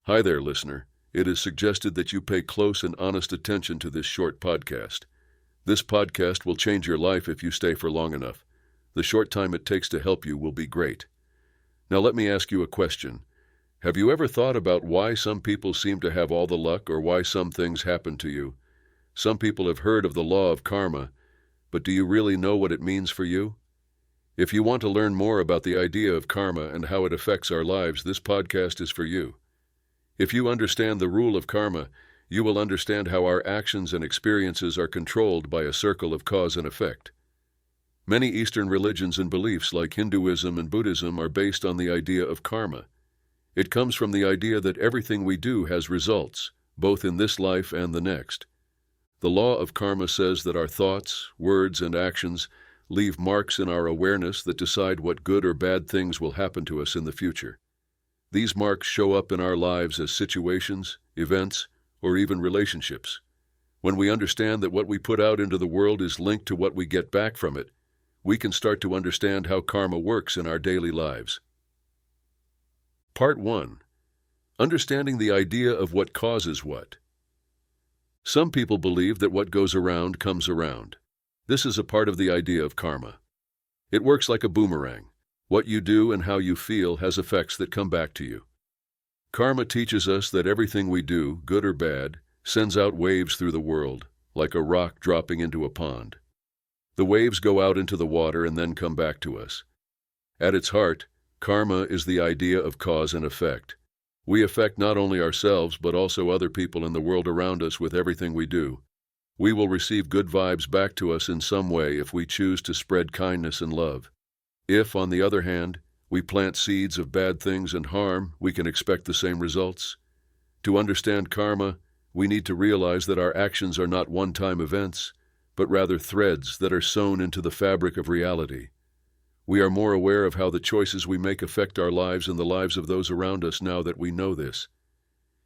Hi there, listener. It is suggested that you pay close and honest attention to this short podcast. This podcast will change your life if you stay for long enough. The short time it takes to help you will be great. Now let me ask you a question. Have you ever thought about why some people seem to have all the luck or why some things happen to you? Some people have heard of the law of karma, but do you really know what it means for you? If you want to learn more about the idea of karma and how it affects our lives, this podcast is for you. If you understand the rule of karma, you will understand how our actions and experiences are controlled by a circle of cause and effect. Many Eastern religions and beliefs like Hinduism and Buddhism are based on the idea of karma. It comes from the idea that everything we do has results, both in this life and the next. The law of karma says that our thoughts, words, and actions leave marks in our awareness that decide what good or bad things will happen to us in the future. These marks show up in our lives as situations, events, or even relationships. When we understand that what we put out into the world is linked to what we get back from it, we can start to understand how karma works in our daily lives. Part 1. Understanding the idea of what causes what. Some people believe that what goes around comes around. This is a part of the idea of karma. It works like a boomerang. What you do and how you feel has effects that come back to you. Karma teaches us that everything we do, good or bad, sends out waves through the world, like a rock dropping into a pond. The waves go out into the water and then come back to us. At its heart, karma is the idea of cause and effect. We affect not only ourselves but also other people in the world around us with everything we do. We will receive good vibes back to us in some way if we choose to spread kindness and love. If, on the other hand, we plant seeds of bad things and harm, we can expect the same results. To understand karma, we need to realize that our actions are not one-time events, but rather threads that are sewn into the fabric of reality. We are more aware of how the choices we make affect our lives and the lives of those around us now that we know this.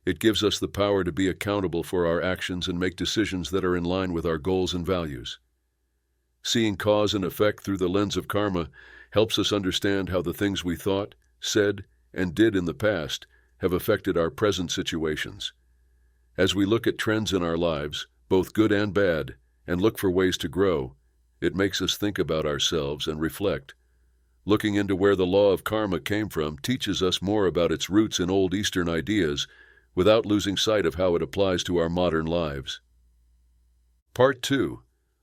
It gives us the power to be accountable for our actions and make decisions that are in line with our goals and values. Seeing cause and effect through the lens of karma helps us understand how the things we thought, said, and did in the past have affected our present situations. As we look at trends in our lives, both good and bad, and look for ways to grow, it makes us think about ourselves and reflect. Looking into where the law of karma came from teaches us more about its roots in old Eastern ideas without losing sight of how it applies to our modern lives. Part 2.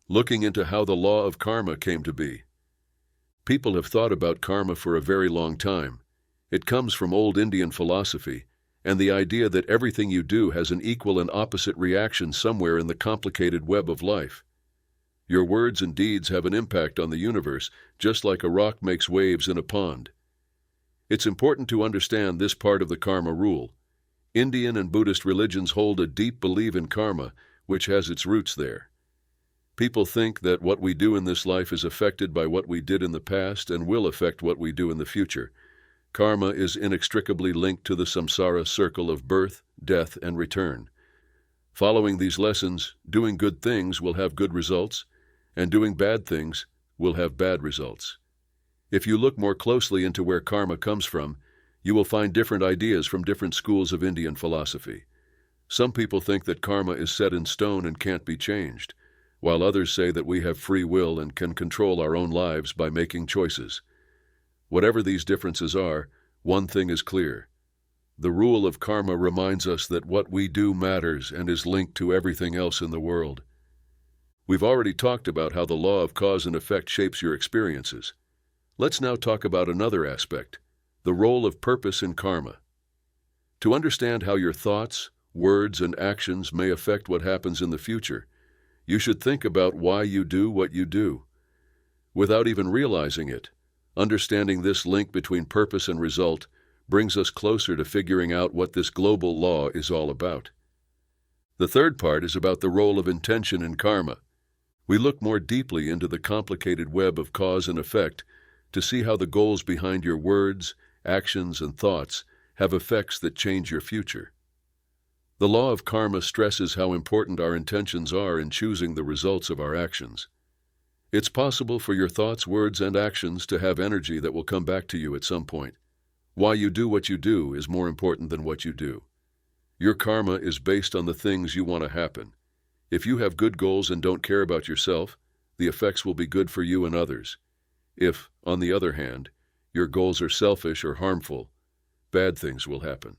Looking into how the law of karma came to be. People have thought about karma for a very long time. It comes from old Indian philosophy, and the idea that everything you do has an equal and opposite reaction somewhere in the complicated web of life. Your words and deeds have an impact on the universe, just like a rock makes waves in a pond. It's important to understand this part of the karma rule. Indian and Buddhist religions hold a deep belief in karma, which has its roots there. People think that what we do in this life is affected by what we did in the past and will affect what we do in the future. Karma is inextricably linked to the samsara circle of birth, death, and return. Following these lessons, doing good things will have good results, and doing bad things will have bad results. If you look more closely into where karma comes from, you will find different ideas from different schools of Indian philosophy. Some people think that karma is set in stone and can't be changed, while others say that we have free will and can control our own lives by making choices. Whatever these differences are, one thing is clear. The rule of karma reminds us that what we do matters and is linked to everything else in the world. We've already talked about how the law of cause and effect shapes your experiences. Let's now talk about another aspect, the role of purpose in karma. To understand how your thoughts, words, and actions may affect what happens in the future, you should think about why you do what you do. Without even realizing it, understanding this link between purpose and result brings us closer to figuring out what this global law is all about. The third part is about the role of intention in karma. We look more deeply into the complicated web of cause and effect to see how the goals behind your words, actions, and thoughts have effects that change your future. The law of karma stresses how important our intentions are in choosing the results of our actions. It's possible for your thoughts, words, and actions to have energy that will come back to you at some point. Why you do what you do is more important than what you do. Your karma is based on the things you want to happen. If you have good goals and don't care about yourself, the effects will be good for you and others. If, on the other hand, your goals are selfish or harmful, bad things will happen.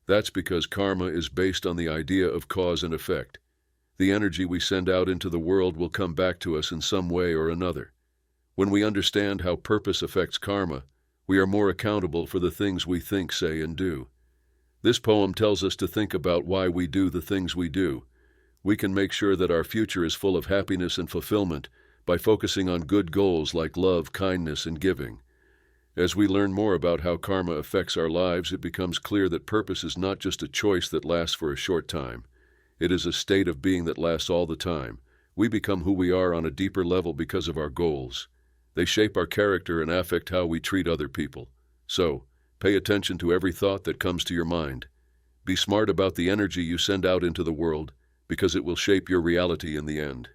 That's because karma is based on the idea of cause and effect. The energy we send out into the world will come back to us in some way or another. When we understand how purpose affects karma, we are more accountable for the things we think, say, and do. This poem tells us to think about why we do the things we do. We can make sure that our future is full of happiness and fulfillment by focusing on good goals like love, kindness, and giving. As we learn more about how karma affects our lives, it becomes clear that purpose is not just a choice that lasts for a short time. It is a state of being that lasts all the time. We become who we are on a deeper level because of our goals. They shape our character and affect how we treat other people. So, pay attention to every thought that comes to your mind. Be smart about the energy you send out into the world, because it will shape your reality in the end.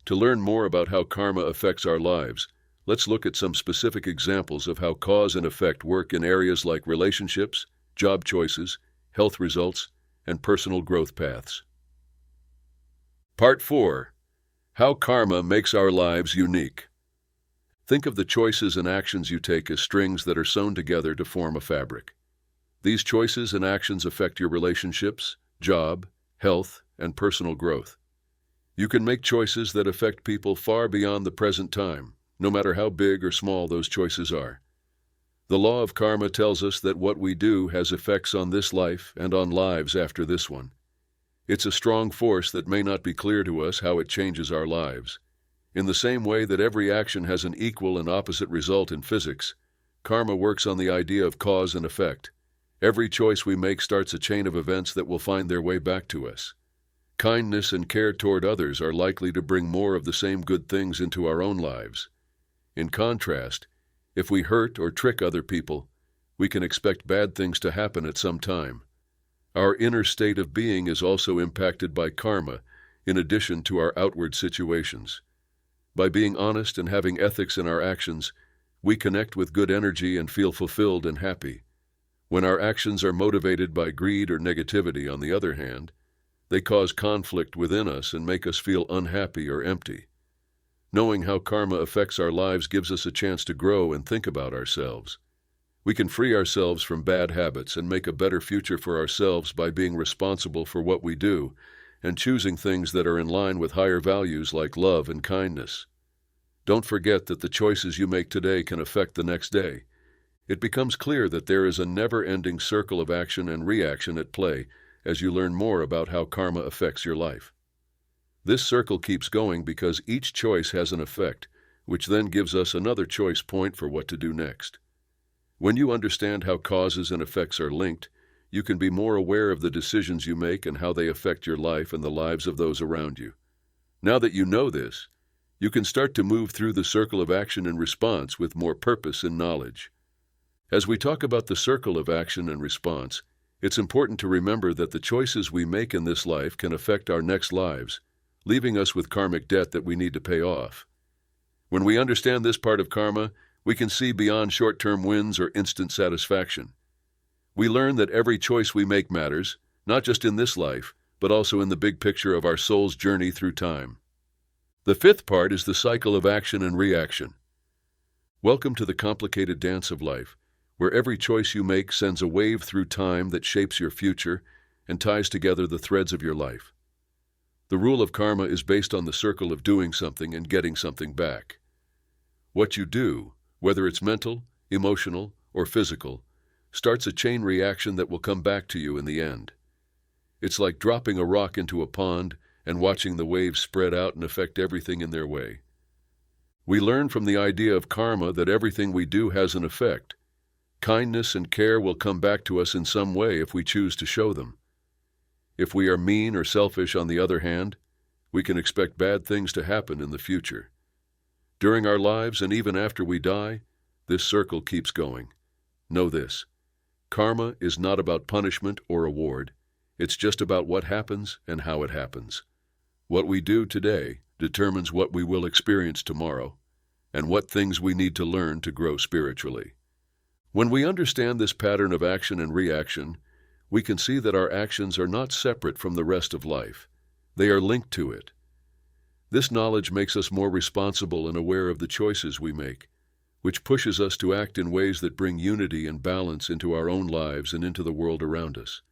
To learn more about how karma affects our lives, let's look at some specific examples of how cause and effect work in areas like relationships, job choices, health results, and personal growth paths. Part 4. How karma makes our lives unique. Think of the choices and actions you take as strings that are sewn together to form a fabric. These choices and actions affect your relationships, job, health, and personal growth. You can make choices that affect people far beyond the present time, no matter how big or small those choices are. The law of karma tells us that what we do has effects on this life and on lives after this one. It's a strong force that may not be clear to us how it changes our lives. In the same way that every action has an equal and opposite result in physics, karma works on the idea of cause and effect. Every choice we make starts a chain of events that will find their way back to us. Kindness and care toward others are likely to bring more of the same good things into our own lives. In contrast, if we hurt or trick other people, we can expect bad things to happen at some time. Our inner state of being is also impacted by karma, in addition to our outward situations. By being honest and having ethics in our actions, we connect with good energy and feel fulfilled and happy. When our actions are motivated by greed or negativity, on the other hand, they cause conflict within us and make us feel unhappy or empty. Knowing how karma affects our lives gives us a chance to grow and think about ourselves. We can free ourselves from bad habits and make a better future for ourselves by being responsible for what we do and choosing things that are in line with higher values like love and kindness. Don't forget that the choices you make today can affect the next day. It becomes clear that there is a never-ending circle of action and reaction at play as you learn more about how karma affects your life. This circle keeps going because each choice has an effect, which then gives us another choice point for what to do next. When you understand how causes and effects are linked, you can be more aware of the decisions you make and how they affect your life and the lives of those around you. Now that you know this, you can start to move through the circle of action and response with more purpose and knowledge. As we talk about the circle of action and response, it's important to remember that the choices we make in this life can affect our next lives, leaving us with karmic debt that we need to pay off. When we understand this part of karma, we can see beyond short-term wins or instant satisfaction. We learn that every choice we make matters, not just in this life, but also in the big picture of our soul's journey through time. The fifth part is the cycle of action and reaction. Welcome to the complicated dance of life, where every choice you make sends a wave through time that shapes your future and ties together the threads of your life. The rule of karma is based on the circle of doing something and getting something back. What you do, whether it's mental, emotional, or physical, starts a chain reaction that will come back to you in the end. It's like dropping a rock into a pond and watching the waves spread out and affect everything in their way. We learn from the idea of karma that everything we do has an effect. Kindness and care will come back to us in some way if we choose to show them. If we are mean or selfish, on the other hand, we can expect bad things to happen in the future. During our lives and even after we die, this circle keeps going. Know this: karma is not about punishment or reward. It's just about what happens and how it happens. What we do today determines what we will experience tomorrow, and what things we need to learn to grow spiritually. When we understand this pattern of action and reaction, we can see that our actions are not separate from the rest of life. They are linked to it. This knowledge makes us more responsible and aware of the choices we make, which pushes us to act in ways that bring unity and balance into our own lives and into the world around us.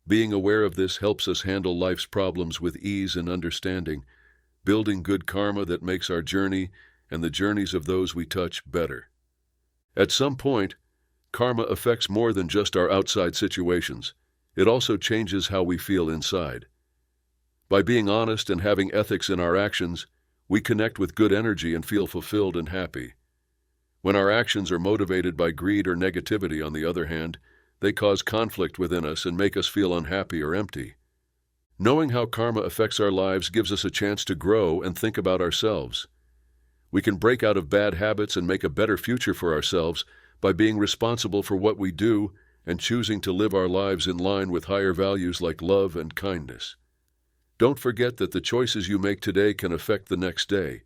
Being aware of this helps us handle life's problems with ease and understanding, building good karma that makes our journey and the journeys of those we touch better. At some point, karma affects more than just our outside situations. It also changes how we feel inside. By being honest and having ethics in our actions, we connect with good energy and feel fulfilled and happy. When our actions are motivated by greed or negativity, on the other hand, they cause conflict within us and make us feel unhappy or empty. Knowing how karma affects our lives gives us a chance to grow and think about ourselves. We can break out of bad habits and make a better future for ourselves by being responsible for what we do and choosing to live our lives in line with higher values like love and kindness. Don't forget that the choices you make today can affect the next day.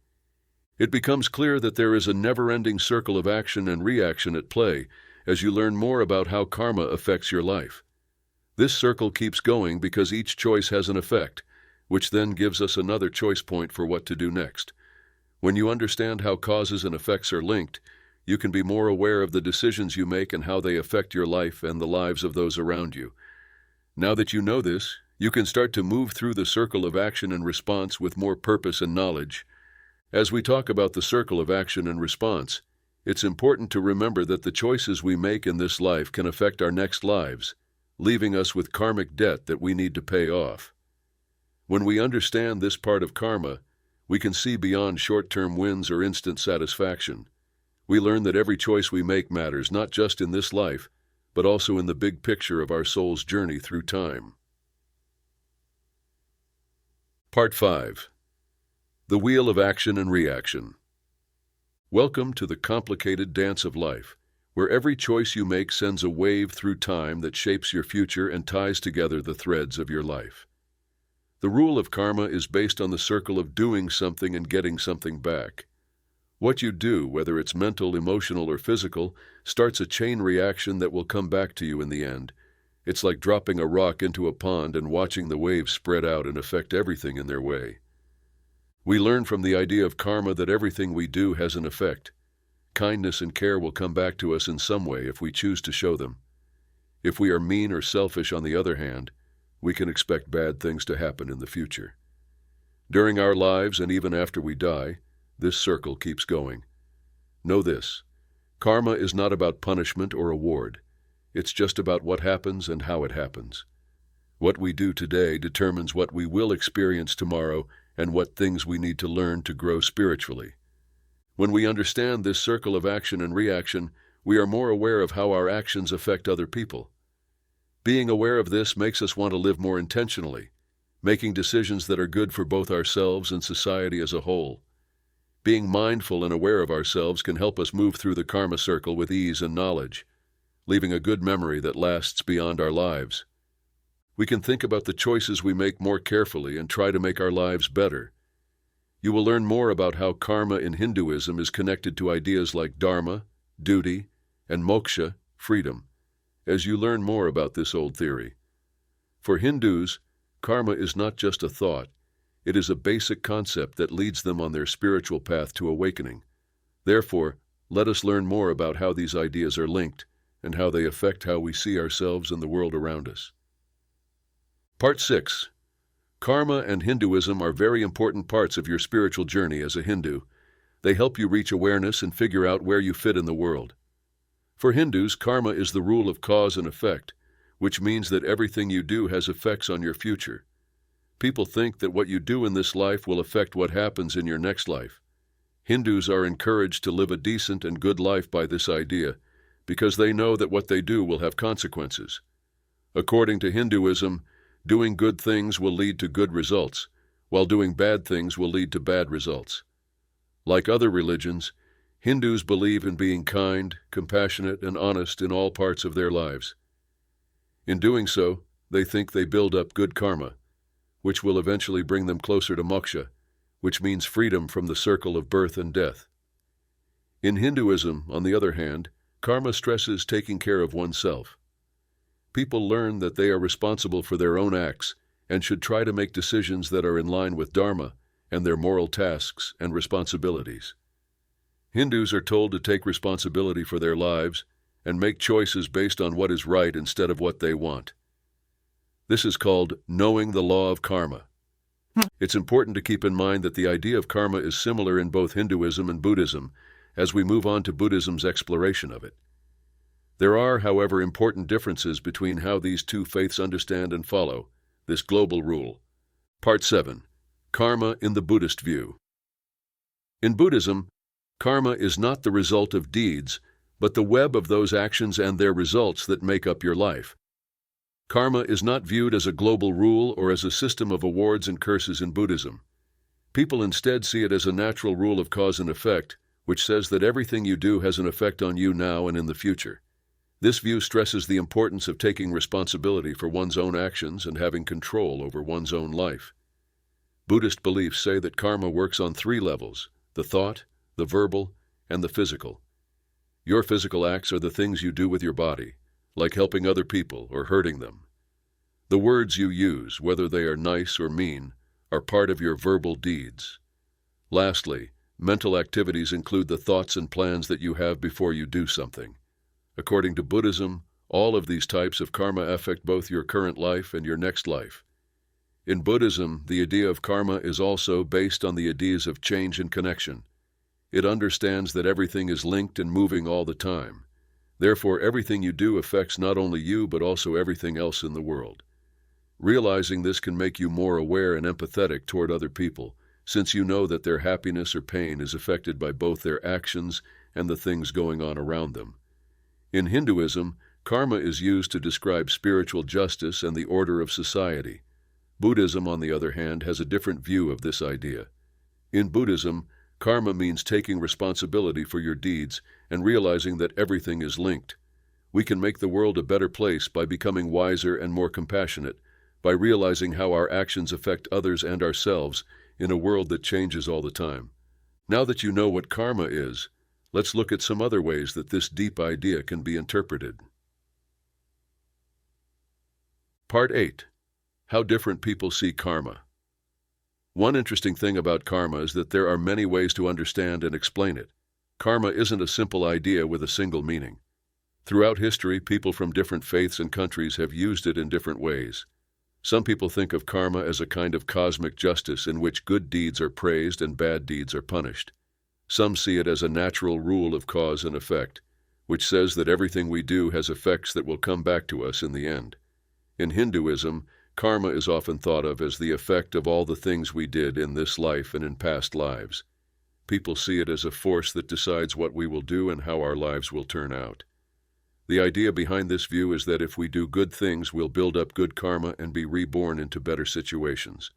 It becomes clear that there is a never-ending circle of action and reaction at play as you learn more about how karma affects your life. This circle keeps going because each choice has an effect, which then gives us another choice point for what to do next. When you understand how causes and effects are linked, you can be more aware of the decisions you make and how they affect your life and the lives of those around you. Now that you know this, you can start to move through the circle of action and response with more purpose and knowledge. As we talk about the circle of action and response, it's important to remember that the choices we make in this life can affect our next lives, leaving us with karmic debt that we need to pay off. When we understand this part of karma, we can see beyond short-term wins or instant satisfaction. We learn that every choice we make matters not just in this life, but also in the big picture of our soul's journey through time. Part 5. The Wheel of Action and Reaction. Welcome to the complicated dance of life, where every choice you make sends a wave through time that shapes your future and ties together the threads of your life. The rule of karma is based on the circle of doing something and getting something back. What you do, whether it's mental, emotional, or physical, starts a chain reaction that will come back to you in the end. It's like dropping a rock into a pond and watching the waves spread out and affect everything in their way. We learn from the idea of karma that everything we do has an effect. Kindness and care will come back to us in some way if we choose to show them. If we are mean or selfish, on the other hand, we can expect bad things to happen in the future. During our lives and even after we die, this circle keeps going. Know this: karma is not about punishment or reward. It's just about what happens and how it happens. What we do today determines what we will experience tomorrow and what things we need to learn to grow spiritually. When we understand this circle of action and reaction, we are more aware of how our actions affect other people. Being aware of this makes us want to live more intentionally, making decisions that are good for both ourselves and society as a whole. Being mindful and aware of ourselves can help us move through the karma circle with ease and knowledge, leaving a good memory that lasts beyond our lives. We can think about the choices we make more carefully and try to make our lives better. You will learn more about how karma in Hinduism is connected to ideas like dharma, duty, and moksha, freedom, as you learn more about this old theory. For Hindus, karma is not just a thought. It is a basic concept that leads them on their spiritual path to awakening. Therefore, let us learn more about how these ideas are linked and how they affect how we see ourselves and the world around us. Part 6. Karma and Hinduism are very important parts of your spiritual journey as a Hindu. They help you reach awareness and figure out where you fit in the world. For Hindus, karma is the rule of cause and effect, which means that everything you do has effects on your future. People think that what you do in this life will affect what happens in your next life. Hindus are encouraged to live a decent and good life by this idea, because they know that what they do will have consequences. According to Hinduism, doing good things will lead to good results, while doing bad things will lead to bad results. Like other religions, Hindus believe in being kind, compassionate, and honest in all parts of their lives. In doing so, they think they build up good karma, which will eventually bring them closer to moksha, which means freedom from the circle of birth and death. In Hinduism, on the other hand, karma stresses taking care of oneself. people learn that they are responsible for their own acts and should try to make decisions that are in line with Dharma and their moral tasks and responsibilities. Hindus are told to take responsibility for their lives and make choices based on what is right instead of what they want. This is called knowing the law of karma. It's important to keep in mind that the idea of karma is similar in both Hinduism and Buddhism as we move on to Buddhism's exploration of it. There are, however, important differences between how these two faiths understand and follow this global rule. Part 7. Karma in the Buddhist View. In Buddhism, karma is not the result of deeds, but the web of those actions and their results that make up your life. Karma is not viewed as a global rule or as a system of awards and curses in Buddhism. People instead see it as a natural rule of cause and effect, which says that everything you do has an effect on you now and in the future. This view stresses the importance of taking responsibility for one's own actions and having control over one's own life. Buddhist beliefs say that karma works on 3 levels: the thought, the verbal, and the physical. Your physical acts are the things you do with your body, like helping other people or hurting them. The words you use, whether they are nice or mean, are part of your verbal deeds. Lastly, mental activities include the thoughts and plans that you have before you do something. According to Buddhism, all of these types of karma affect both your current life and your next life. In Buddhism, the idea of karma is also based on the ideas of change and connection. It understands that everything is linked and moving all the time. Therefore, everything you do affects not only you but also everything else in the world. Realizing this can make you more aware and empathetic toward other people, since you know that their happiness or pain is affected by both their actions and the things going on around them. In Hinduism, karma is used to describe spiritual justice and the order of society. Buddhism, on the other hand, has a different view of this idea. In Buddhism, karma means taking responsibility for your deeds and realizing that everything is linked. We can make the world a better place by becoming wiser and more compassionate, by realizing how our actions affect others and ourselves in a world that changes all the time. Now that you know what karma is, let's look at some other ways that this deep idea can be interpreted. Part 8. How different people see karma. One interesting thing about karma is that there are many ways to understand and explain it. Karma isn't a simple idea with a single meaning. Throughout history, people from different faiths and countries have used it in different ways. Some people think of karma as a kind of cosmic justice in which good deeds are praised and bad deeds are punished. Some see it as a natural rule of cause and effect, which says that everything we do has effects that will come back to us in the end. In Hinduism, karma is often thought of as the effect of all the things we did in this life and in past lives. People see it as a force that decides what we will do and how our lives will turn out. The idea behind this view is that if we do good things, we'll build up good karma and be reborn into better situations.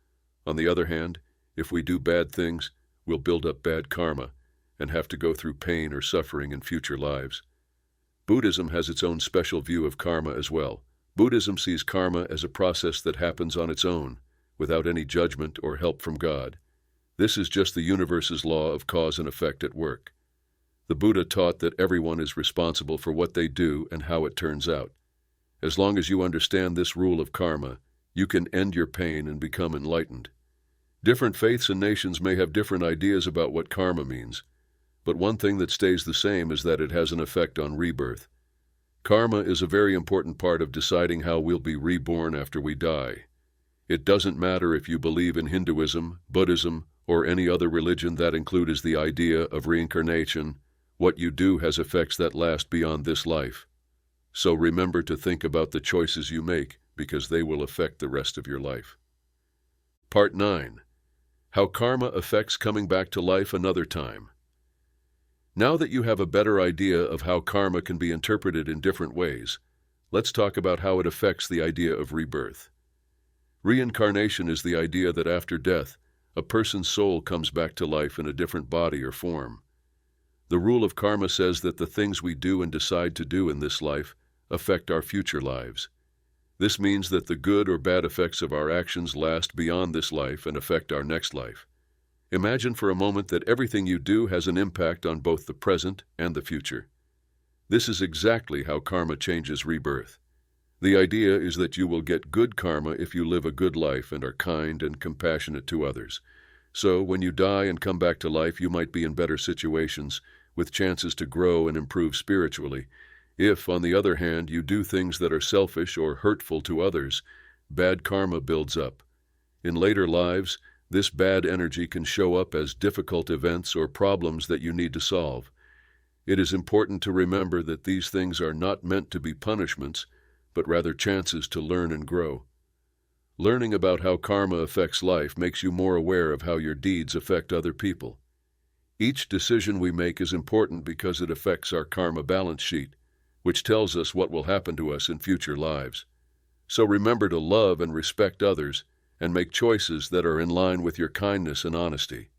On the other hand, if we do bad things, we'll build up bad karma and have to go through pain or suffering in future lives. Buddhism has its own special view of karma as well. Buddhism sees karma as a process that happens on its own, without any judgment or help from God. This is just the universe's law of cause and effect at work. The Buddha taught that everyone is responsible for what they do and how it turns out. As long as you understand this rule of karma, you can end your pain and become enlightened. Different faiths and nations may have different ideas about what karma means, but one thing that stays the same is that it has an effect on rebirth. Karma is a very important part of deciding how we'll be reborn after we die. It doesn't matter if you believe in Hinduism, Buddhism, or any other religion that includes the idea of reincarnation. What you do has effects that last beyond this life. So remember to think about the choices you make, because they will affect the rest of your life. Part 9. How karma affects coming back to life another time. Now that you have a better idea of how karma can be interpreted in different ways, let's talk about how it affects the idea of rebirth. Reincarnation is the idea that after death, a person's soul comes back to life in a different body or form. The rule of karma says that the things we do and decide to do in this life affect our future lives. This means that the good or bad effects of our actions last beyond this life and affect our next life. Imagine for a moment that everything you do has an impact on both the present and the future. This is exactly how karma changes rebirth. The idea is that you will get good karma if you live a good life and are kind and compassionate to others. So, when you die and come back to life, you might be in better situations, with chances to grow and improve spiritually. If, on the other hand, you do things that are selfish or hurtful to others, bad karma builds up. In later lives, this bad energy can show up as difficult events or problems that you need to solve. It is important to remember that these things are not meant to be punishments, but rather chances to learn and grow. Learning about how karma affects life makes you more aware of how your deeds affect other people. Each decision we make is important because it affects our karma balance sheet, which tells us what will happen to us in future lives. So remember to love and respect others and make choices that are in line with your kindness and honesty.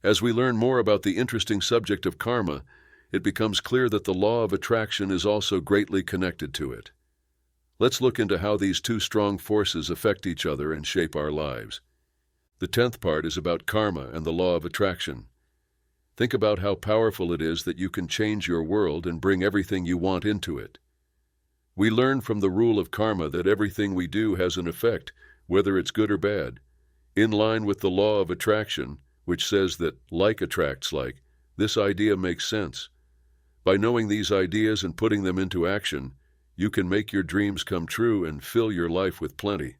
As we learn more about the interesting subject of karma, it becomes clear that the law of attraction is also greatly connected to it. Let's look into how these two strong forces affect each other and shape our lives. The 10th part is about karma and the law of attraction. Think about how powerful it is that you can change your world and bring everything you want into it. We learn from the rule of karma that everything we do has an effect, whether it's good or bad. In line with the law of attraction, which says that like attracts like, this idea makes sense. By knowing these ideas and putting them into action, you can make your dreams come true and fill your life with plenty.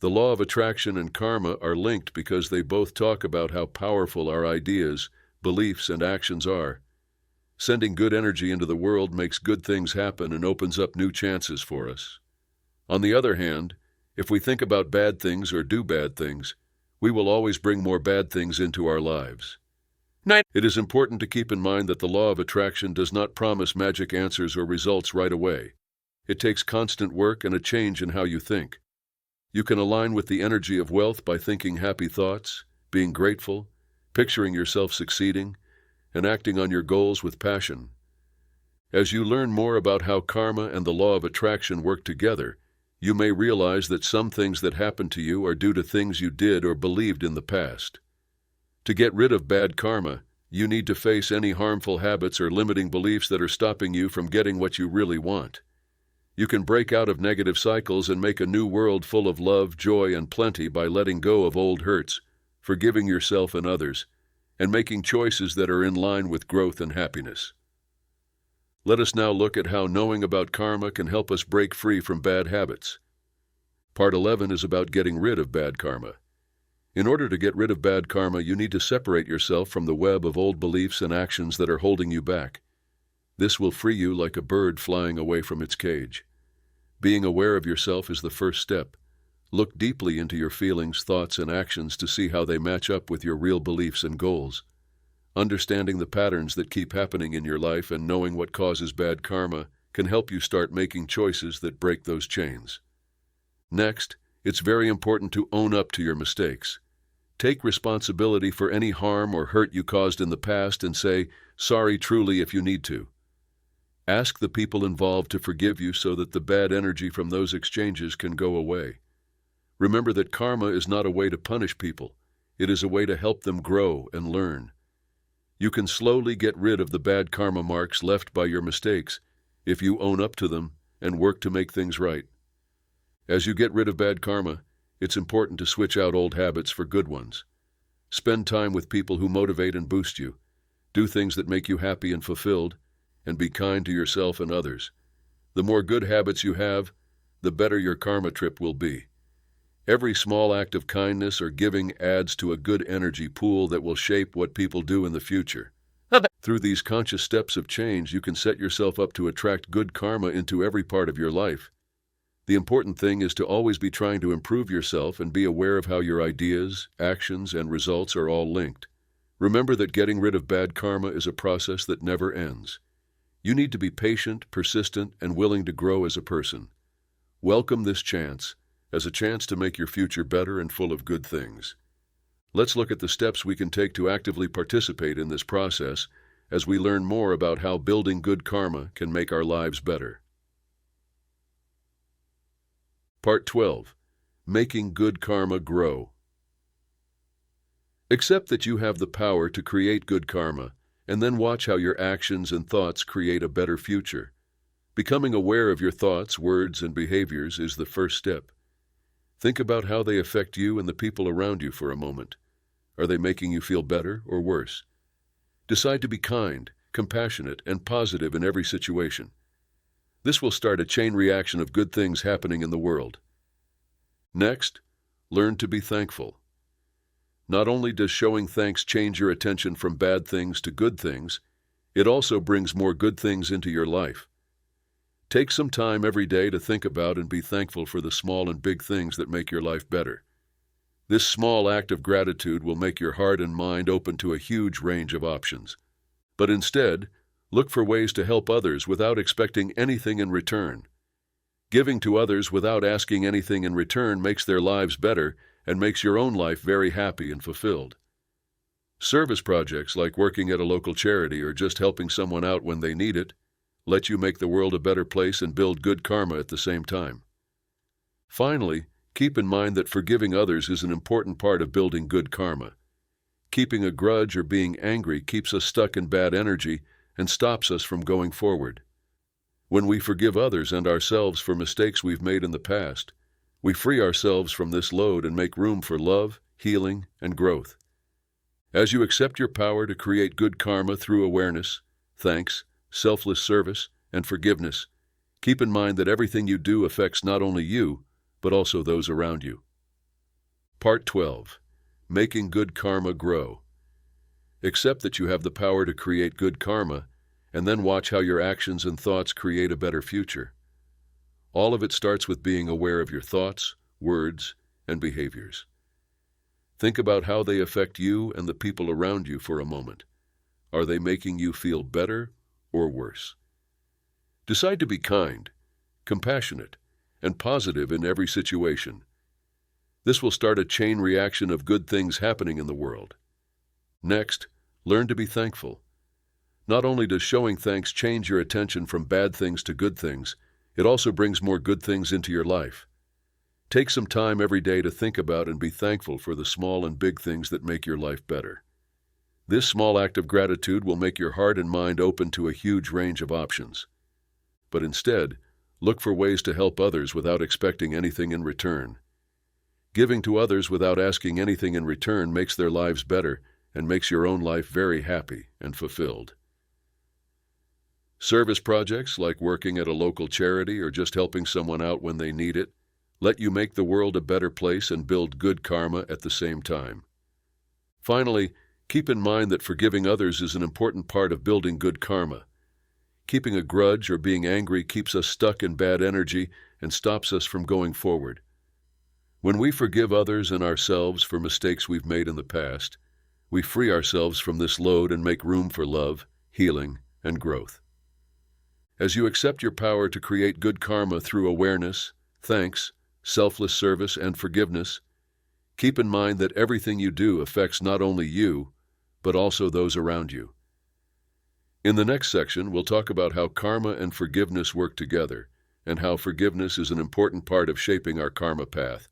The law of attraction and karma are linked because they both talk about how powerful our ideas, beliefs, and actions are. Sending good energy into the world makes good things happen and opens up new chances for us. On the other hand, if we think about bad things or do bad things, we will always bring more bad things into our lives. It is important to keep in mind that the law of attraction does not promise magic answers or results right away. It takes constant work and a change in how you think. You can align with the energy of wealth by thinking happy thoughts, being grateful, picturing yourself succeeding, and acting on your goals with passion. As you learn more about how karma and the law of attraction work together, you may realize that some things that happen to you are due to things you did or believed in the past. To get rid of bad karma, you need to face any harmful habits or limiting beliefs that are stopping you from getting what you really want. You can break out of negative cycles and make a new world full of love, joy, and plenty by letting go of old hurts, forgiving yourself and others, and making choices that are in line with growth and happiness. Let us now look at how knowing about karma can help us break free from bad habits. Part 11 is about getting rid of bad karma. In order to get rid of bad karma, you need to separate yourself from the web of old beliefs and actions that are holding you back. This will free you like a bird flying away from its cage. Being aware of yourself is the first step. Look deeply into your feelings, thoughts, and actions to see how they match up with your real beliefs and goals. Understanding the patterns that keep happening in your life and knowing what causes bad karma can help you start making choices that break those chains. Next, it's very important to own up to your mistakes. Take responsibility for any harm or hurt you caused in the past and say sorry truly if you need to. Ask the people involved to forgive you so that the bad energy from those exchanges can go away. Remember that karma is not a way to punish people. It is a way to help them grow and learn. You can slowly get rid of the bad karma marks left by your mistakes if you own up to them and work to make things right. As you get rid of bad karma, it's important to switch out old habits for good ones. Spend time with people who motivate and boost you. Do things that make you happy and fulfilled, and be kind to yourself and others. The more good habits you have, the better your karma trip will be. Every small act of kindness or giving adds to a good energy pool that will shape what people do in the future. Through these conscious steps of change, you can set yourself up to attract good karma into every part of your life. The important thing is to always be trying to improve yourself and be aware of how your ideas, actions, and results are all linked. Remember that getting rid of bad karma is a process that never ends. You need to be patient, persistent, and willing to grow as a person. Welcome this chance as a chance to make your future better and full of good things. Let's look at the steps we can take to actively participate in this process as we learn more about how building good karma can make our lives better. Part 12. Making good karma grow. Accept that you have the power to create good karma, and then watch how your actions and thoughts create a better future. Becoming aware of your thoughts, words, and behaviors is the first step. Think about how they affect you and the people around you for a moment. Are they making you feel better or worse? Decide to be kind, compassionate, and positive in every situation. This will start a chain reaction of good things happening in the world. Next, learn to be thankful. Not only does showing thanks change your attention from bad things to good things, it also brings more good things into your life. Take some time every day to think about and be thankful for the small and big things that make your life better. This small act of gratitude will make your heart and mind open to a huge range of options. But instead, look for ways to help others without expecting anything in return. Giving to others without asking anything in return makes their lives better and makes your own life very happy and fulfilled. Service projects like working at a local charity or just helping someone out when they need it let you make the world a better place and build good karma at the same time. Finally, keep in mind that forgiving others is an important part of building good karma. Keeping a grudge or being angry keeps us stuck in bad energy and stops us from going forward. When we forgive others and ourselves for mistakes we've made in the past, we free ourselves from this load and make room for love, healing, and growth. As you accept your power to create good karma through awareness, thanks, selfless service, and forgiveness, keep in mind that everything you do affects not only you, but also those around you. Part 12. Making good karma grow. Accept that you have the power to create good karma, and then watch how your actions and thoughts create a better future. All of it starts with being aware of your thoughts, words, and behaviors. Think about how they affect you and the people around you for a moment. Are they making you feel better or worse? Decide to be kind, compassionate, and positive in every situation. This will start a chain reaction of good things happening in the world. Next, learn to be thankful. Not only does showing thanks change your attention from bad things to good things, it also brings more good things into your life. Take some time every day to think about and be thankful for the small and big things that make your life better. This small act of gratitude will make your heart and mind open to a huge range of options. But instead, look for ways to help others without expecting anything in return. Giving to others without asking anything in return makes their lives better and makes your own life very happy and fulfilled. Service projects like working at a local charity or just helping someone out when they need it let you make the world a better place and build good karma at the same time. Finally, keep in mind that forgiving others is an important part of building good karma. Keeping a grudge or being angry keeps us stuck in bad energy and stops us from going forward. When we forgive others and ourselves for mistakes we've made in the past, we free ourselves from this load and make room for love, healing, and growth. As you accept your power to create good karma through awareness, thanks, selfless service, and forgiveness, keep in mind that everything you do affects not only you, but also those around you. In the next section, we'll talk about how karma and forgiveness work together, and how forgiveness is an important part of shaping our karma path,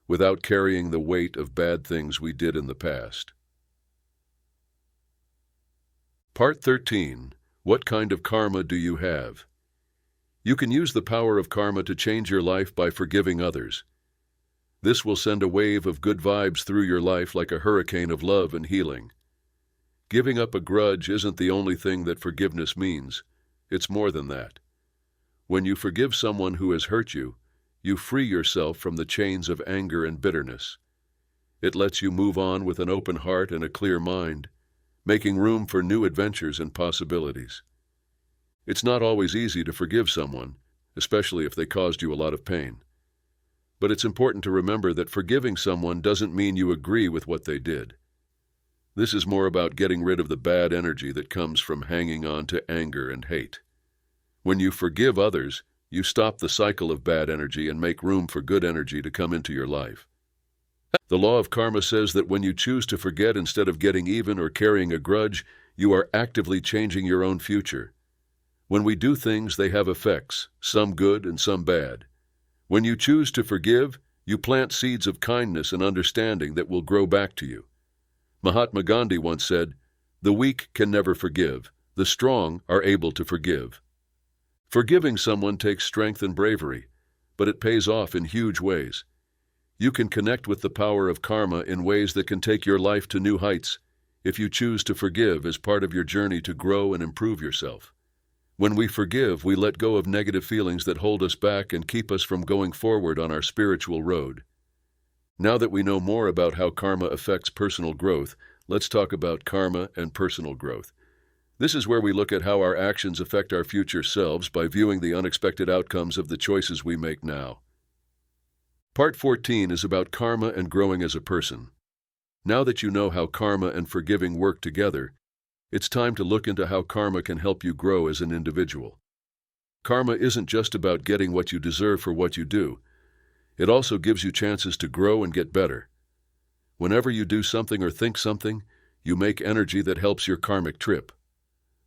without carrying the weight of bad things we did in the past. Part 13. What kind of karma do you have? You can use the power of karma to change your life by forgiving others. This will send a wave of good vibes through your life like a hurricane of love and healing. Giving up a grudge isn't the only thing that forgiveness means. It's more than that. When you forgive someone who has hurt you, you free yourself from the chains of anger and bitterness. It lets you move on with an open heart and a clear mind, making room for new adventures and possibilities. It's not always easy to forgive someone, especially if they caused you a lot of pain. But it's important to remember that forgiving someone doesn't mean you agree with what they did. This is more about getting rid of the bad energy that comes from hanging on to anger and hate. When you forgive others, you stop the cycle of bad energy and make room for good energy to come into your life. The law of karma says that when you choose to forget instead of getting even or carrying a grudge, you are actively changing your own future. When we do things, they have effects, some good and some bad. When you choose to forgive, you plant seeds of kindness and understanding that will grow back to you. Mahatma Gandhi once said, "The weak can never forgive. The strong are able to forgive." Forgiving someone takes strength and bravery, but it pays off in huge ways. You can connect with the power of karma in ways that can take your life to new heights if you choose to forgive as part of your journey to grow and improve yourself. When we forgive, we let go of negative feelings that hold us back and keep us from going forward on our spiritual road. Now that we know more about how karma affects personal growth, let's talk about karma and personal growth. This is where we look at how our actions affect our future selves by viewing the unexpected outcomes of the choices we make now. Part 14 is about karma and growing as a person. Now that you know how karma and forgiving work together, it's time to look into how karma can help you grow as an individual. Karma isn't just about getting what you deserve for what you do. It also gives you chances to grow and get better. Whenever you do something or think something, you make energy that helps your karmic trip.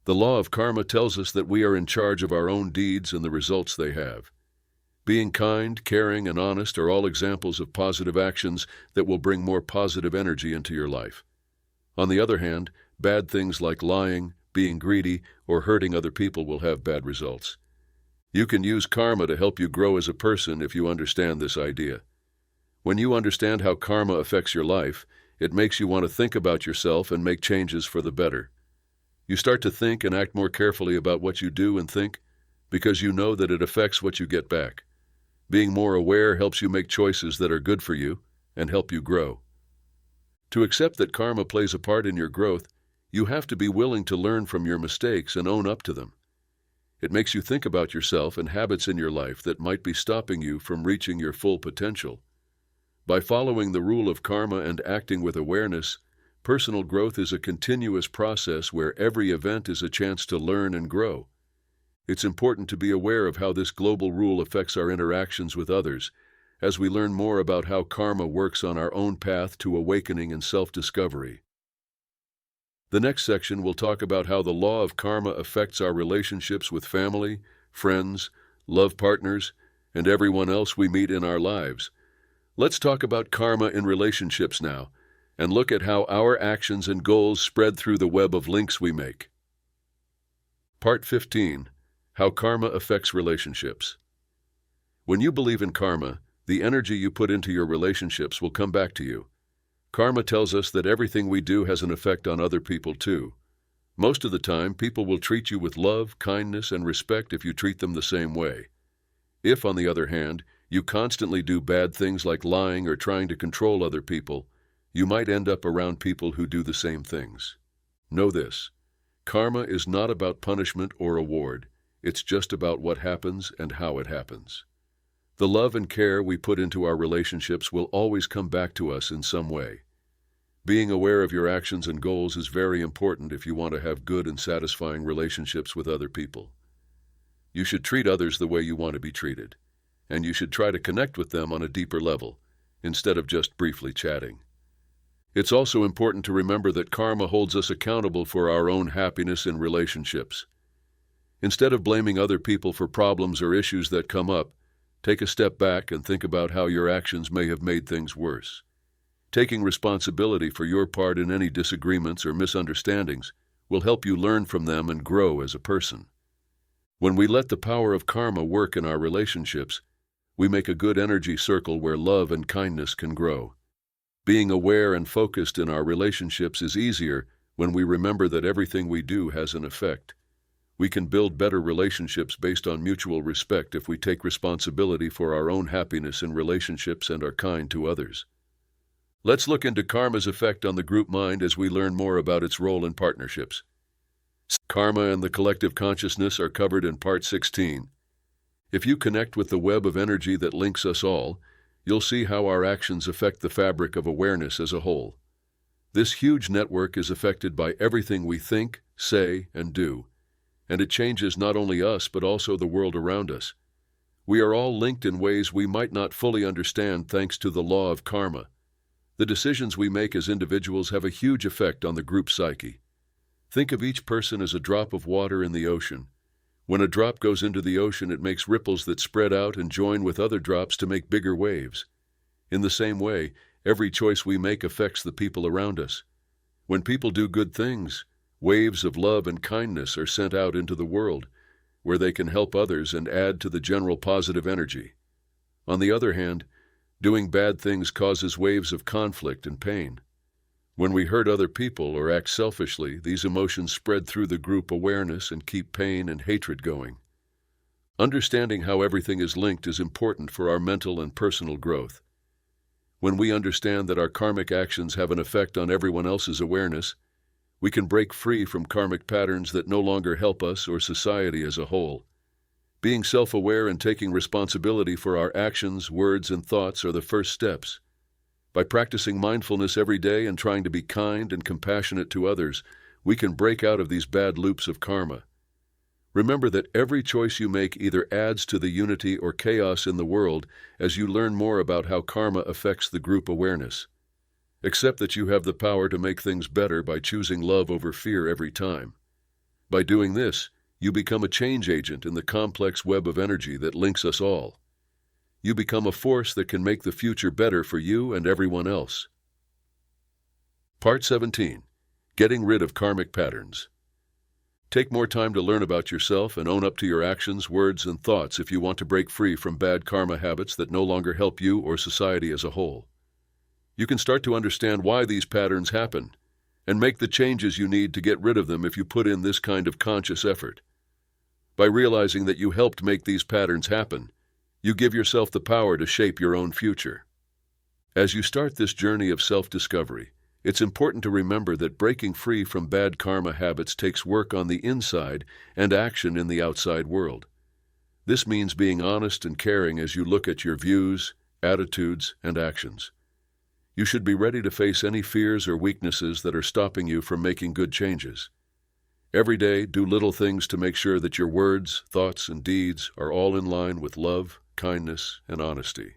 The law of karma tells us that we are in charge of our own deeds and the results they have. Being kind, caring, and honest are all examples of positive actions that will bring more positive energy into your life. On the other hand, bad things like lying, being greedy, or hurting other people will have bad results. You can use karma to help you grow as a person if you understand this idea. When you understand how karma affects your life, it makes you want to think about yourself and make changes for the better. You start to think and act more carefully about what you do and think because you know that it affects what you get back. Being more aware helps you make choices that are good for you and help you grow. To accept that karma plays a part in your growth, you have to be willing to learn from your mistakes and own up to them. It makes you think about yourself and habits in your life that might be stopping you from reaching your full potential. By following the rule of karma and acting with awareness, personal growth is a continuous process where every event is a chance to learn and grow. It's important to be aware of how this global rule affects our interactions with others, as we learn more about how karma works on our own path to awakening and self-discovery. The next section will talk about how the law of karma affects our relationships with family, friends, love partners, and everyone else we meet in our lives. Let's talk about karma in relationships now, and look at how our actions and goals spread through the web of links we make. Part 15. How karma affects relationships. When you believe in karma, the energy you put into your relationships will come back to you. Karma tells us that everything we do has an effect on other people too. Most of the time, people will treat you with love, kindness, and respect if you treat them the same way. If, on the other hand, you constantly do bad things like lying or trying to control other people, you might end up around people who do the same things. Know this: karma is not about punishment or reward. It's just about what happens and how it happens. The love and care we put into our relationships will always come back to us in some way. Being aware of your actions and goals is very important if you want to have good and satisfying relationships with other people. You should treat others the way you want to be treated, and you should try to connect with them on a deeper level, instead of just briefly chatting. It's also important to remember that karma holds us accountable for our own happiness in relationships. Instead of blaming other people for problems or issues that come up, take a step back and think about how your actions may have made things worse. Taking responsibility for your part in any disagreements or misunderstandings will help you learn from them and grow as a person. When we let the power of karma work in our relationships, we make a good energy circle where love and kindness can grow. Being aware and focused in our relationships is easier when we remember that everything we do has an effect. We can build better relationships based on mutual respect if we take responsibility for our own happiness in relationships and are kind to others. Let's look into karma's effect on the group mind as we learn more about its role in partnerships. Karma and the collective consciousness are covered in Part 16. If you connect with the web of energy that links us all, you'll see how our actions affect the fabric of awareness as a whole. This huge network is affected by everything we think, say, and do, and it changes not only us but also the world around us. We are all linked in ways we might not fully understand thanks to the law of karma. The decisions we make as individuals have a huge effect on the group psyche. Think of each person as a drop of water in the ocean. When a drop goes into the ocean, it makes ripples that spread out and join with other drops to make bigger waves. In the same way, every choice we make affects the people around us. When people do good things, waves of love and kindness are sent out into the world. where they can help others and add to the general positive energy. On the other hand, doing bad things causes waves of conflict and pain. When we hurt other people or act selfishly, these emotions spread through the group awareness and keep pain and hatred going. Understanding how everything is linked is important for our mental and personal growth. When we understand that our karmic actions have an effect on everyone else's awareness, we can break free from karmic patterns that no longer help us or society as a whole. Being self-aware and taking responsibility for our actions, words, and thoughts are the first steps. By practicing mindfulness every day and trying to be kind and compassionate to others, we can break out of these bad loops of karma. Remember that every choice you make either adds to the unity or chaos in the world as you learn more about how karma affects the group awareness. Accept that you have the power to make things better by choosing love over fear every time. By doing this, you become a change agent in the complex web of energy that links us all. You become a force that can make the future better for you and everyone else. Part 17. Getting rid of karmic patterns. Take more time to learn about yourself and own up to your actions, words, and thoughts if you want to break free from bad karma habits that no longer help you or society as a whole. You can start to understand why these patterns happen and make the changes you need to get rid of them if you put in this kind of conscious effort. By realizing that you helped make these patterns happen, you give yourself the power to shape your own future. As you start this journey of self-discovery, it's important to remember that breaking free from bad karma habits takes work on the inside and action in the outside world. This means being honest and caring as you look at your views, attitudes, and actions. You should be ready to face any fears or weaknesses that are stopping you from making good changes. Every day, do little things to make sure that your words, thoughts, and deeds are all in line with love, kindness, and honesty.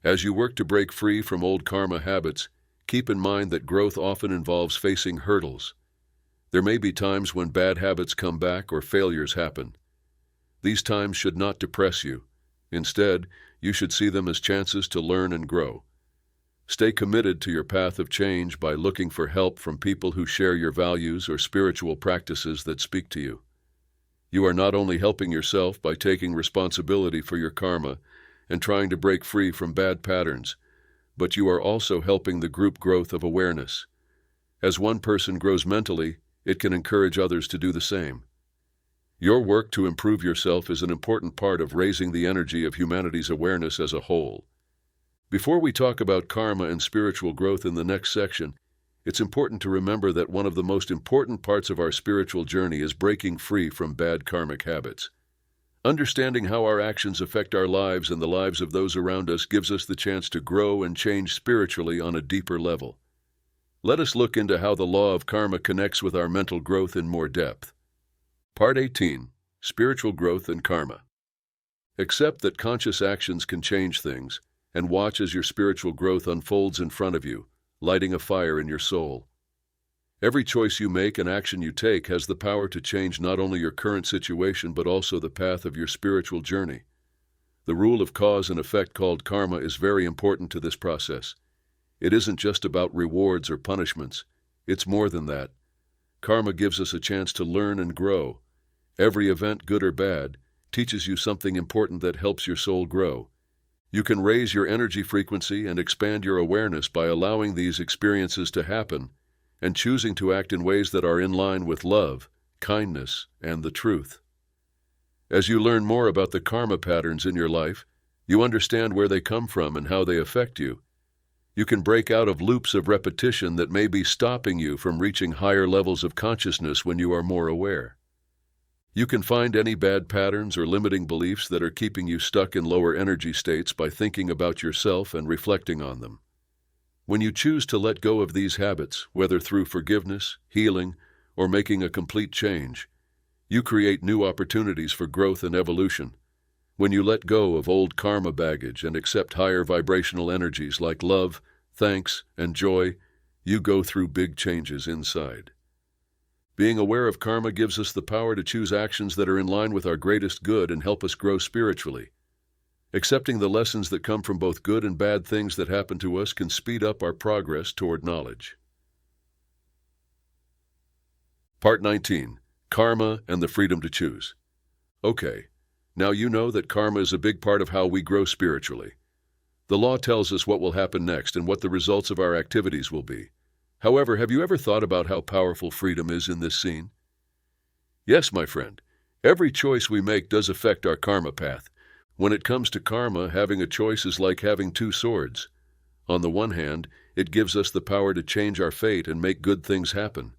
As you work to break free from old karma habits, keep in mind that growth often involves facing hurdles. There may be times when bad habits come back or failures happen. These times should not depress you. Instead, you should see them as chances to learn and grow. Stay committed to your path of change by looking for help from people who share your values or spiritual practices that speak to you. You are not only helping yourself by taking responsibility for your karma and trying to break free from bad patterns, but you are also helping the group growth of awareness. As one person grows mentally, it can encourage others to do the same. Your work to improve yourself is an important part of raising the energy of humanity's awareness as a whole. Before we talk about karma and spiritual growth in the next section, it's important to remember that one of the most important parts of our spiritual journey is breaking free from bad karmic habits. Understanding how our actions affect our lives and the lives of those around us gives us the chance to grow and change spiritually on a deeper level. Let us look into how the law of karma connects with our mental growth in more depth. Part 18. Spiritual Growth and Karma. Accept that conscious actions can change things, and watch as your spiritual growth unfolds in front of you, lighting a fire in your soul. Every choice you make and action you take has the power to change not only your current situation but also the path of your spiritual journey. The rule of cause and effect called karma is very important to this process. It isn't just about rewards or punishments. It's more than that. Karma gives us a chance to learn and grow. Every event, good or bad, teaches you something important that helps your soul grow. You can raise your energy frequency and expand your awareness by allowing these experiences to happen and choosing to act in ways that are in line with love, kindness, and the truth. As you learn more about the karma patterns in your life, you understand where they come from and how they affect you. You can break out of loops of repetition that may be stopping you from reaching higher levels of consciousness when you are more aware. You can find any bad patterns or limiting beliefs that are keeping you stuck in lower energy states by thinking about yourself and reflecting on them. When you choose to let go of these habits, whether through forgiveness, healing, or making a complete change, you create new opportunities for growth and evolution. When you let go of old karma baggage and accept higher vibrational energies like love, thanks, and joy, you go through big changes inside. Being aware of karma gives us the power to choose actions that are in line with our greatest good and help us grow spiritually. Accepting the lessons that come from both good and bad things that happen to us can speed up our progress toward knowledge. Part 19. Karma and the Freedom to Choose. Okay, now you know that karma is a big part of how we grow spiritually. The law tells us what will happen next and what the results of our activities will be. However, have you ever thought about how powerful freedom is in this scene? Yes, my friend. Every choice we make does affect our karma path. When it comes to karma, having a choice is like having two swords. On the one hand, it gives us the power to change our fate and make good things happen.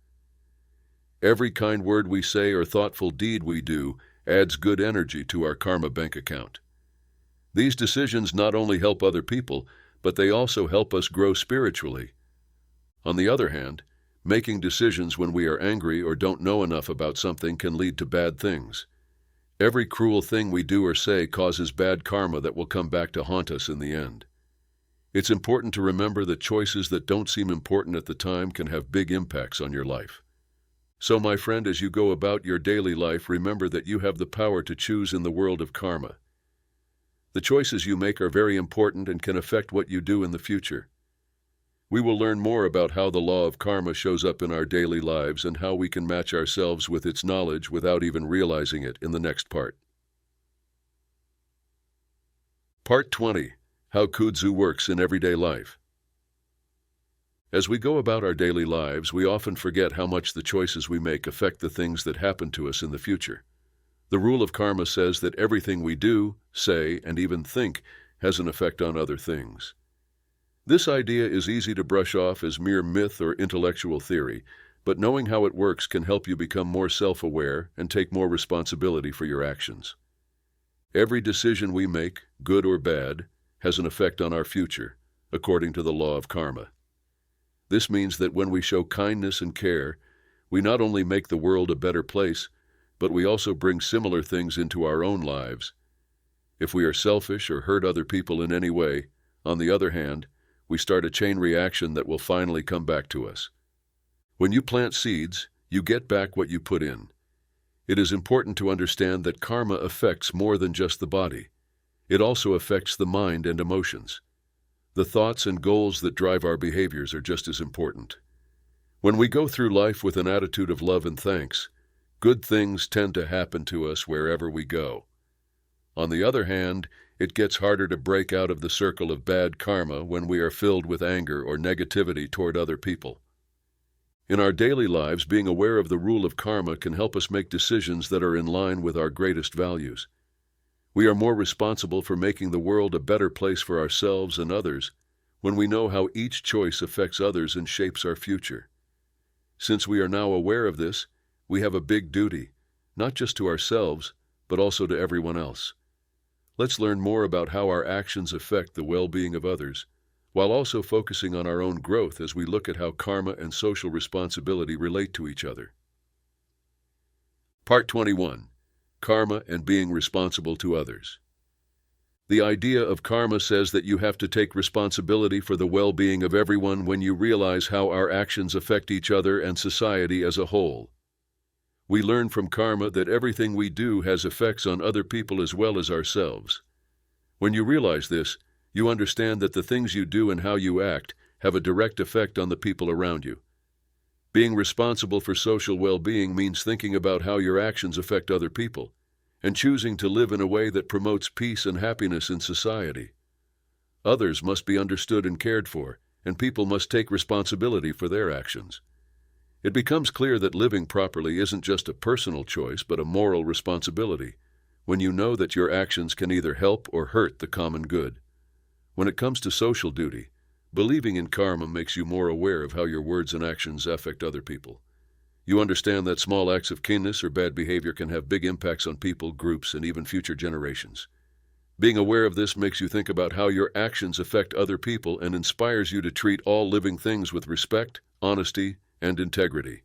Every kind word we say or thoughtful deed we do adds good energy to our karma bank account. These decisions not only help other people, but they also help us grow spiritually. On the other hand, making decisions when we are angry or don't know enough about something can lead to bad things. Every cruel thing we do or say causes bad karma that will come back to haunt us in the end. It's important to remember that choices that don't seem important at the time can have big impacts on your life. So, my friend, as you go about your daily life, remember that you have the power to choose in the world of karma. The choices you make are very important and can affect what you do in the future. We will learn more about how the law of karma shows up in our daily lives and how we can match ourselves with its knowledge without even realizing it in the next part. Part 20. How Kudzu works in everyday life. As we go about our daily lives, we often forget how much the choices we make affect the things that happen to us in the future. The rule of karma says that everything we do, say, and even think has an effect on other things. This idea is easy to brush off as mere myth or intellectual theory, but knowing how it works can help you become more self-aware and take more responsibility for your actions. Every decision we make, good or bad, has an effect on our future, according to the law of karma. This means that when we show kindness and care, we not only make the world a better place, but we also bring similar things into our own lives. If we are selfish or hurt other people in any way, on the other hand, we start a chain reaction that will finally come back to us. When you plant seeds, you get back what you put in. It is important to understand that karma affects more than just the body. It also affects the mind and emotions. The thoughts and goals that drive our behaviors are just as important. When we go through life with an attitude of love and thanks, good things tend to happen to us wherever we go. On the other hand, it gets harder to break out of the circle of bad karma when we are filled with anger or negativity toward other people. In our daily lives, being aware of the rule of karma can help us make decisions that are in line with our greatest values. We are more responsible for making the world a better place for ourselves and others when we know how each choice affects others and shapes our future. Since we are now aware of this, we have a big duty, not just to ourselves, but also to everyone else. Let's learn more about how our actions affect the well-being of others, while also focusing on our own growth as we look at how karma and social responsibility relate to each other. Part 21. Karma and being responsible to others. The idea of karma says that you have to take responsibility for the well-being of everyone when you realize how our actions affect each other and society as a whole. We learn from karma that everything we do has effects on other people as well as ourselves. When you realize this, you understand that the things you do and how you act have a direct effect on the people around you. Being responsible for social well-being means thinking about how your actions affect other people and choosing to live in a way that promotes peace and happiness in society. Others must be understood and cared for, and people must take responsibility for their actions. It becomes clear that living properly isn't just a personal choice, but a moral responsibility, when you know that your actions can either help or hurt the common good. When it comes to social duty, believing in karma makes you more aware of how your words and actions affect other people. You understand that small acts of kindness or bad behavior can have big impacts on people, groups, and even future generations. Being aware of this makes you think about how your actions affect other people and inspires you to treat all living things with respect, honesty, and integrity.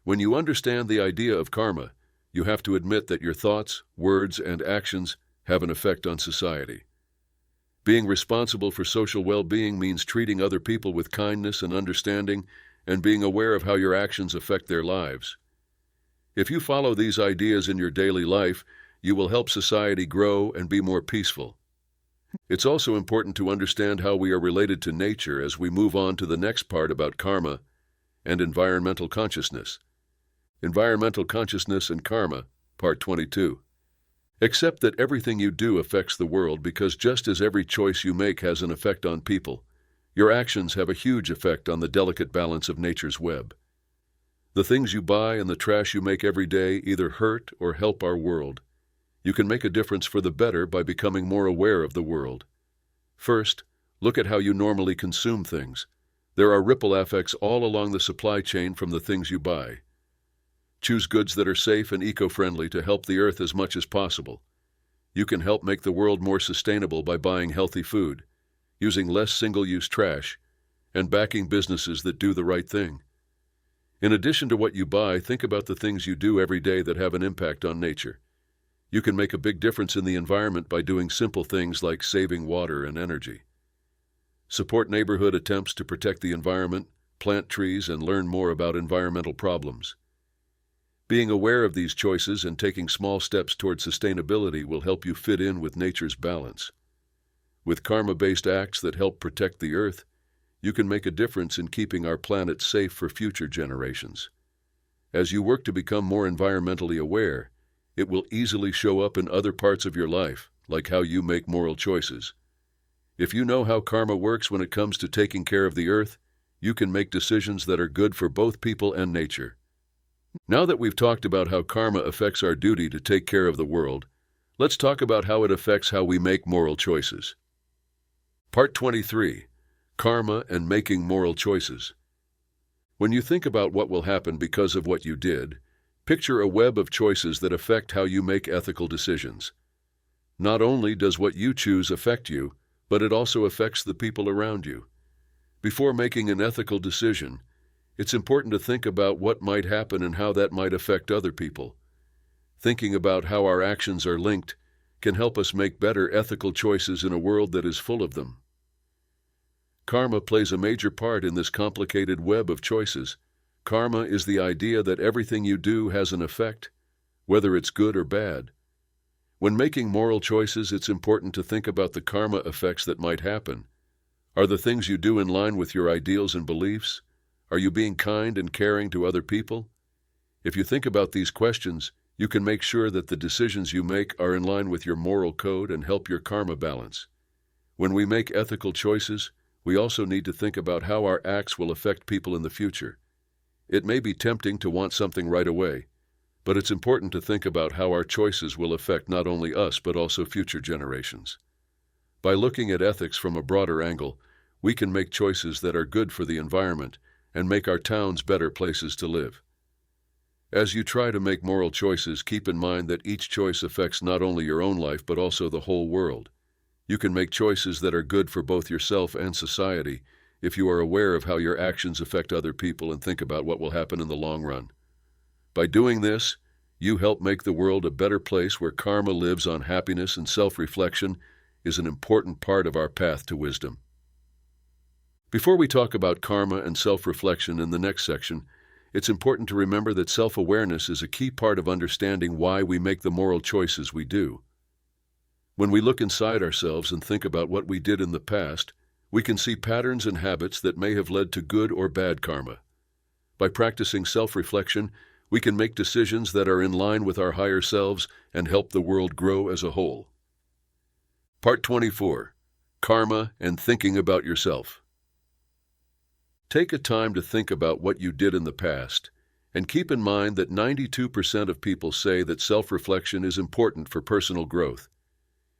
When you understand the idea of karma, you have to admit that your thoughts, words, and actions have an effect on society. Being responsible for social well-being means treating other people with kindness and understanding and being aware of how your actions affect their lives. If you follow these ideas in your daily life, you will help society grow and be more peaceful. It's also important to understand how we are related to nature as we move on to the next part about karma and environmental consciousness. Environmental consciousness and karma, Part 22. Accept that everything you do affects the world, because just as every choice you make has an effect on people, your actions have a huge effect on the delicate balance of nature's web. The things you buy and the trash you make every day either hurt or help our world. You can make a difference for the better by becoming more aware of the world. First, look at how you normally consume things. There are ripple effects all along the supply chain from the things you buy. Choose goods that are safe and eco-friendly to help the earth as much as possible. You can help make the world more sustainable by buying healthy food, using less single-use trash, and backing businesses that do the right thing. In addition to what you buy, think about the things you do every day that have an impact on nature. You can make a big difference in the environment by doing simple things like saving water and energy. Support neighborhood attempts to protect the environment, plant trees, and learn more about environmental problems. Being aware of these choices and taking small steps toward sustainability will help you fit in with nature's balance. With karma-based acts that help protect the earth, you can make a difference in keeping our planet safe for future generations. As you work to become more environmentally aware, it will easily show up in other parts of your life, like how you make moral choices. If you know how karma works when it comes to taking care of the earth, you can make decisions that are good for both people and nature. Now that we've talked about how karma affects our duty to take care of the world, let's talk about how it affects how we make moral choices. Part 23. Karma and Making Moral Choices. When you think about what will happen because of what you did, picture a web of choices that affect how you make ethical decisions. Not only does what you choose affect you, but it also affects the people around you. Before making an ethical decision, it's important to think about what might happen and how that might affect other people. Thinking about how our actions are linked can help us make better ethical choices in a world that is full of them. Karma plays a major part in this complicated web of choices. Karma is the idea that everything you do has an effect, whether it's good or bad. When making moral choices, it's important to think about the karma effects that might happen. Are the things you do in line with your ideals and beliefs? Are you being kind and caring to other people? If you think about these questions, you can make sure that the decisions you make are in line with your moral code and help your karma balance. When we make ethical choices, we also need to think about how our acts will affect people in the future. It may be tempting to want something right away, but it's important to think about how our choices will affect not only us but also future generations. By looking at ethics from a broader angle, we can make choices that are good for the environment and make our towns better places to live. As you try to make moral choices, keep in mind that each choice affects not only your own life but also the whole world. You can make choices that are good for both yourself and society if you are aware of how your actions affect other people and think about what will happen in the long run. By doing this, you help make the world a better place where karma lives on. Happiness and self-reflection is an important part of our path to wisdom. Before we talk about karma and self-reflection in the next section, it's important to remember that self-awareness is a key part of understanding why we make the moral choices we do. When we look inside ourselves and think about what we did in the past, we can see patterns and habits that may have led to good or bad karma. By practicing self-reflection, we can make decisions that are in line with our higher selves and help the world grow as a whole. Part 24. Karma and Thinking About Yourself. Take a time to think about what you did in the past, and keep in mind that 92% of people say that self-reflection is important for personal growth.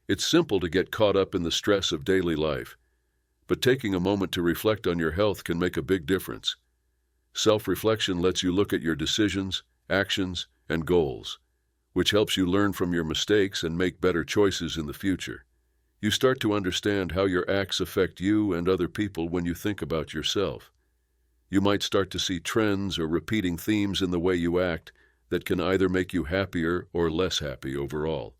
It's simple to get caught up in the stress of daily life, but taking a moment to reflect on your health can make a big difference. Self-reflection lets you look at your decisions, actions, and goals, which helps you learn from your mistakes and make better choices in the future. You start to understand how your acts affect you and other people when you think about yourself. You might start to see trends or repeating themes in the way you act that can either make you happier or less happy overall.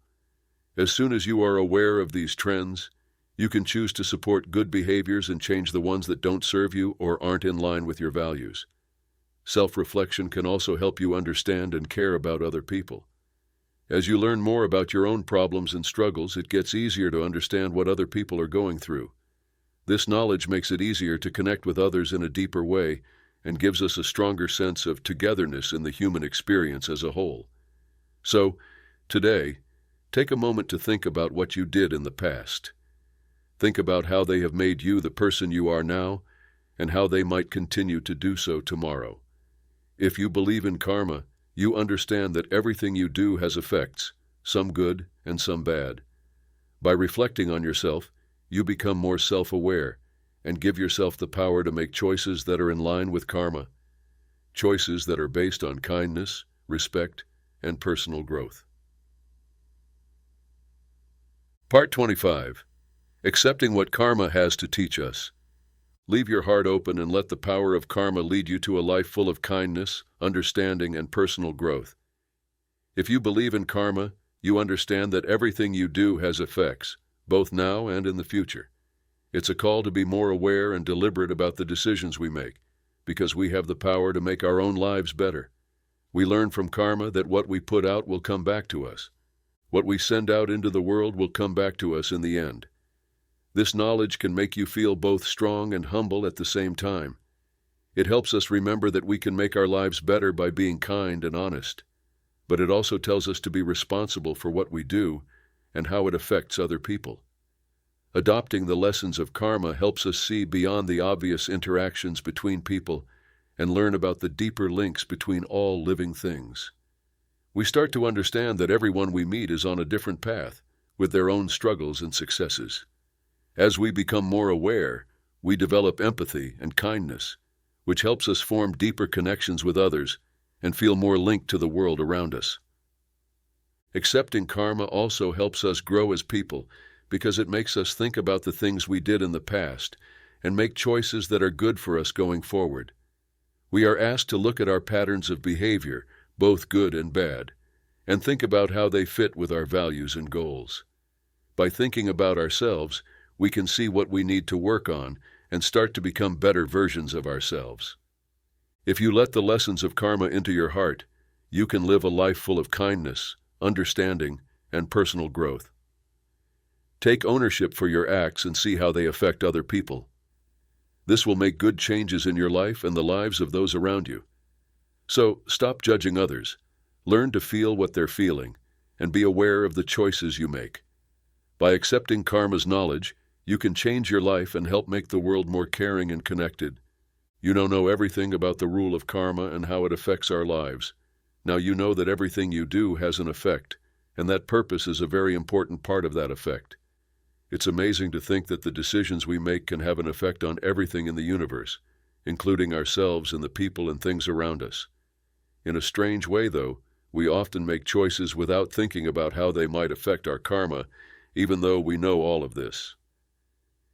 As soon as you are aware of these trends, you can choose to support good behaviors and change the ones that don't serve you or aren't in line with your values. Self-reflection can also help you understand and care about other people. As you learn more about your own problems and struggles, it gets easier to understand what other people are going through. This knowledge makes it easier to connect with others in a deeper way and gives us a stronger sense of togetherness in the human experience as a whole. So, today, Take a moment to think about what you did in the past. Think about how they have made you the person you are now, and how they might continue to do so tomorrow. If you believe in karma, you understand that everything you do has effects, some good and some bad. By reflecting on yourself, you become more self-aware and give yourself the power to make choices that are in line with karma, choices that are based on kindness, respect, and personal growth. Part 25. Accepting what karma has to teach us. Leave your heart open and let the power of karma lead you to a life full of kindness, understanding, and personal growth. If you believe in karma, you understand that everything you do has effects, both now and in the future. It's a call to be more aware and deliberate about the decisions we make, because we have the power to make our own lives better. We learn from karma that what we put out will come back to us. What we send out into the world will come back to us in the end. This knowledge can make you feel both strong and humble at the same time. It helps us remember that we can make our lives better by being kind and honest. But it also tells us to be responsible for what we do and how it affects other people. Adopting the lessons of karma helps us see beyond the obvious interactions between people and learn about the deeper links between all living things. We start to understand that everyone we meet is on a different path, with their own struggles and successes. As we become more aware, we develop empathy and kindness, which helps us form deeper connections with others and feel more linked to the world around us. Accepting karma also helps us grow as people because it makes us think about the things we did in the past and make choices that are good for us going forward. We are asked to look at our patterns of behavior, both good and bad, and think about how they fit with our values and goals. By thinking about ourselves, we can see what we need to work on and start to become better versions of ourselves. If you let the lessons of karma into your heart, you can live a life full of kindness, understanding, and personal growth. Take ownership for your acts and see how they affect other people. This will make good changes in your life and the lives of those around you. So, stop judging others. Learn to feel what they're feeling, and be aware of the choices you make. By accepting karma's knowledge, you can change your life and help make the world more caring and connected. You don't know everything about the rule of karma and how it affects our lives. Now you know that everything you do has an effect, and that purpose is a very important part of that effect. It's amazing to think that the decisions we make can have an effect on everything in the universe, including ourselves and the people and things around us. In a strange way, though, we often make choices without thinking about how they might affect our karma, even though we know all of this.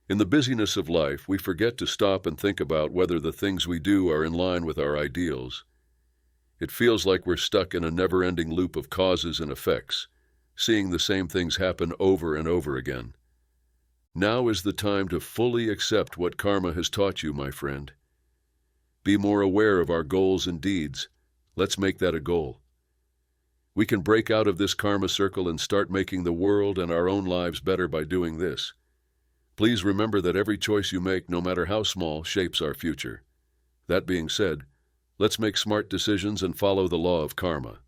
In the busyness of life, we forget to stop and think about whether the things we do are in line with our ideals. It feels like we're stuck in a never-ending loop of causes and effects, seeing the same things happen over and over again. Now is the time to fully accept what karma has taught you, my friend. Be more aware of our goals and deeds. Let's make that a goal. We can break out of this karma circle and start making the world and our own lives better by doing this. Please remember that every choice you make, no matter how small, shapes our future. That being said, let's make smart decisions and follow the law of karma.